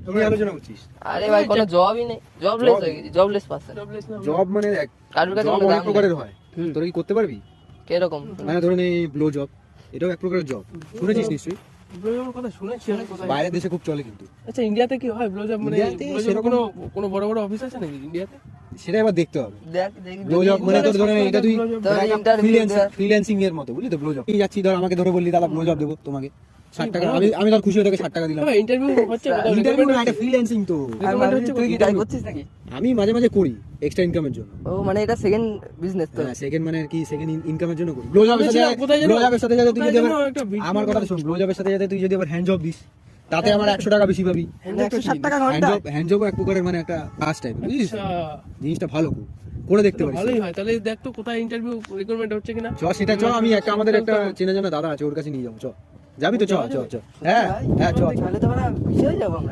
তুমি আলোচনা করছিস? আরে ভাই কোনো জবই নেই, জবলেস হয়ে গেছি, জবলেস পার্সন। জব মানে দেখ, কারোর কাছে জব কোনো অনেক দাম নেই। প্রকারের হয়, তোরা কি করতে পারবি? কিরকম? মানে ধরে নে ব্লো জব, এটাও এক প্রকারের জব, শুনেছিস নিশ্চয়ই? ব্লোজবের কথা শুনেছি অনেক কোথায়। বাইরের দেশে খুব চলে কিন্তু। আচ্ছা ইন্ডিয়াতে কি হয় ব্লোজব? মানে ইন্ডিয়াতে ব্লোজবের সেরকম- কোনো কোনো বড় বড় অফিস আছে নাকি ইন্ডিয়াতে? সেটা এবার দেখতে হবে। দেখ দেখি ব্লো জব মানে তোর ধরে নে এটা তুই তোর interview দেওয়ার- ফ্রিল্যান্সিং এর মতো, বুঝলি তো? ব্লো জব যাচ্ছি, ধর আমাকে ধরে বললি দাদা ব্লো জব দেবো তোমাকে 60 টাকা, আমি ধর খুশি হয়ে তোকে 60 টাকা দিলাম। ইন্টারভিউ হচ্ছে কোথাও? ইন্টারভিউ না, এটা ফ্রিল্যান্সিং তো। আর ভাবছি তুই কি ট্রাই করছিস নাকি? আমি মাঝে মাঝে করি এক্সট্রা ইনকামের জন্য। ও মানে এটা সেকেন্ড বিজনেস তো? হ্যাঁ, সেকেন্ড মানে কি, সেকেন্ড ইনকামের জন্য করি। ব্লো জবের সাথে কোথায় যেন- ব্লো জবের সাথে যাতে তুই যদি কোথায় যেন আবার- একটা video- আমার কথা শোন, ব্লো জবের সাথে যাতে তুই যদি আবার হ্যান্ড জব দিস, তাতে আমার 100 টাকা বেশি পাবি। 160 টাকা হ্যান্ড ঘন্টা? জব, হ্যান্ড জব এক প্রকারের মানে একটা কাজ টাইপ, বুঝছিস? আচ্ছা, জিনিসটা ভালো করে দেখতে পারিস। ভালোই হয় তাহলে। দেখ তো কোথায় ইন্টারভিউ রিক্রুটমেন্ট হচ্ছে কিনা। চ সেটা চ, আমি একটা আমাদের একটা চেনা জানা দাদা আছে, ওর কাছে নিয়ে যাবো। চ যাবি তো? চ চ চ। হ্যাঁ হ্যাঁ চ চ। তাহলে তো আমরা বিষয় যাবো আমরা।